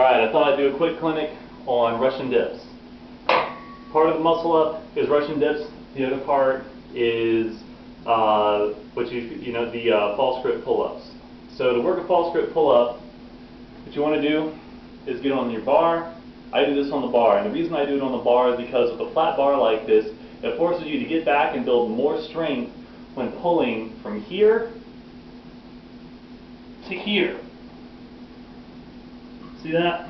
Alright, I thought I'd do a quick clinic on Russian dips. Part of the muscle up is Russian dips. The other part is the false grip pull-ups. So to work a false grip pull-up, what you want to do is get on your bar. I do this on the bar, and the reason I do it on the bar is because with a flat bar like this, it forces you to get back and build more strength when pulling from here to here. See that?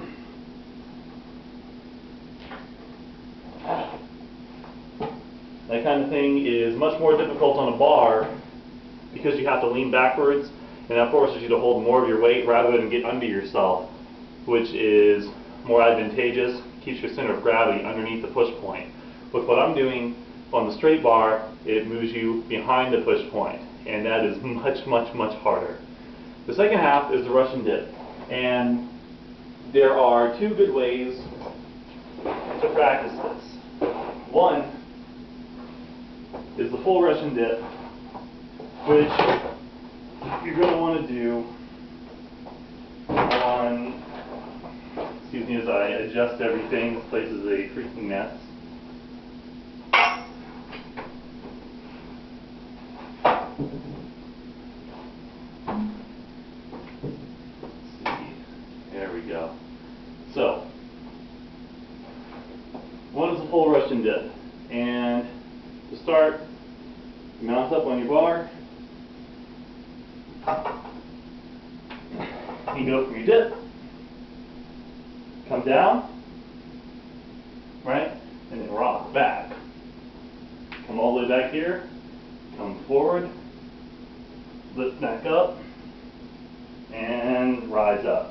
That kind of thing is much more difficult on a bar because you have to lean backwards, and that forces you to hold more of your weight rather than get under yourself, which is more advantageous, keeps your center of gravity underneath the push point. With what I'm doing on the straight bar, it moves you behind the push point, and that is much, much, much harder. The second half is the Russian dip, and there are two good ways to practice this. One is the full Russian dip, which you're going to want to do on, excuse me as I adjust everything, this place is a freaking mess. There we go. So, one is a full Russian dip, and to start, you mount up on your bar, you go from your dip, come down, right, and then rock back. Come all the way back here, come forward, lift back up, and rise up.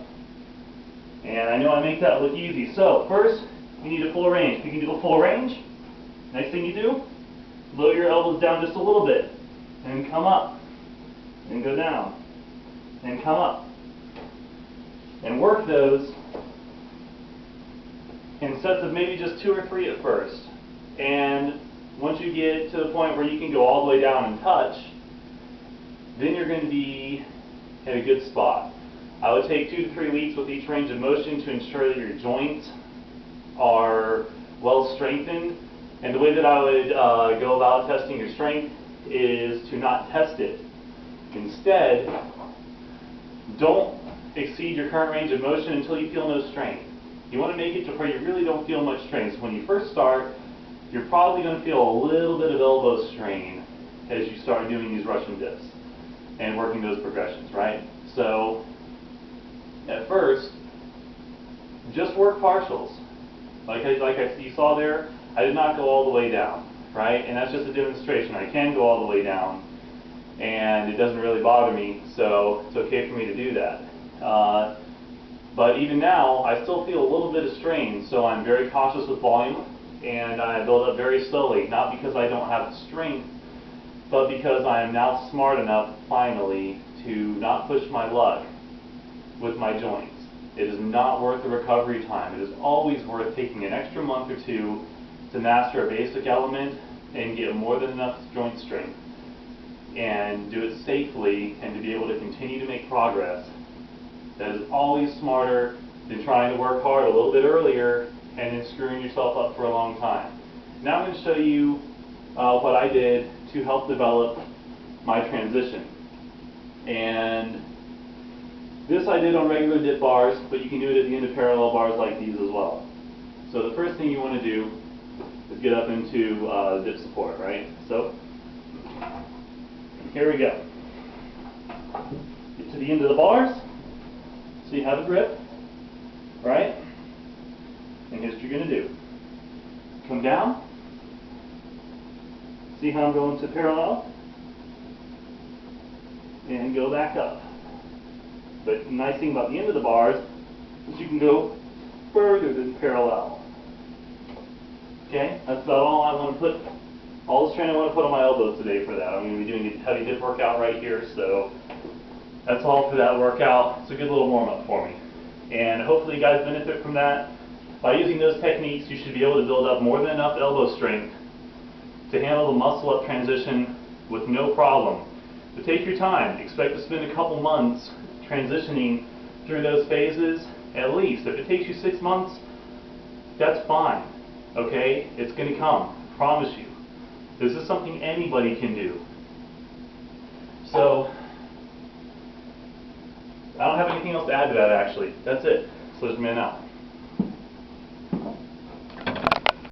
And I know I make that look easy. So first, you need a full range. If you can do a full range, next thing you do, lower your elbows down just a little bit, and come up, and go down, and come up. And work those in sets of maybe just 2 or 3 at first. And once you get to the point where you can go all the way down and touch, then you're going to be in a good spot. I would take 2 to 3 weeks with each range of motion to ensure that your joints are well strengthened. And the way that I would go about testing your strength is to not test it. Instead, don't exceed your current range of motion until you feel no strength. You want to make it to where you really don't feel much strength. So when you first start, you're probably going to feel a little bit of elbow strain as you start doing these Russian dips and working those progressions, right? So at first, just work partials. Like you saw there, I did not go all the way down, right? And that's just a demonstration. I can go all the way down, and it doesn't really bother me, so it's okay for me to do that. But even now, I still feel a little bit of strain, so I'm very cautious with volume, and I build up very slowly, not because I don't have the strength, but because I am now smart enough, finally, to not push my luck with my joints. It is not worth the recovery time. It is always worth taking an extra month or 2 to master a basic element and get more than enough joint strength and do it safely and to be able to continue to make progress. That is always smarter than trying to work hard a little bit earlier and then screwing yourself up for a long time. Now I'm going to show you what I did to help develop my transition. And this I did on regular dip bars, but you can do it at the end of parallel bars like these as well. So the first thing you want to do is get up into dip support, right? So here we go. Get to the end of the bars, so you have a grip, right? And here's what you're going to do. Come down. See how I'm going to parallel? And go back up. But the nice thing about the end of the bars is you can go further than parallel. Okay? That's about all I want to put, all the strain I want to put on my elbows today for that. I'm going to be doing a heavy dip workout right here, so that's all for that workout. It's a good little warm-up for me. And hopefully you guys benefit from that. By using those techniques, you should be able to build up more than enough elbow strength to handle the muscle-up transition with no problem. But take your time. Expect to spend a couple months transitioning through those phases At least. If it takes you 6 months, that's fine. Okay? It's going to come. I promise you. This is something anybody can do. So, I don't have anything else to add to that actually. That's it. So there's man out.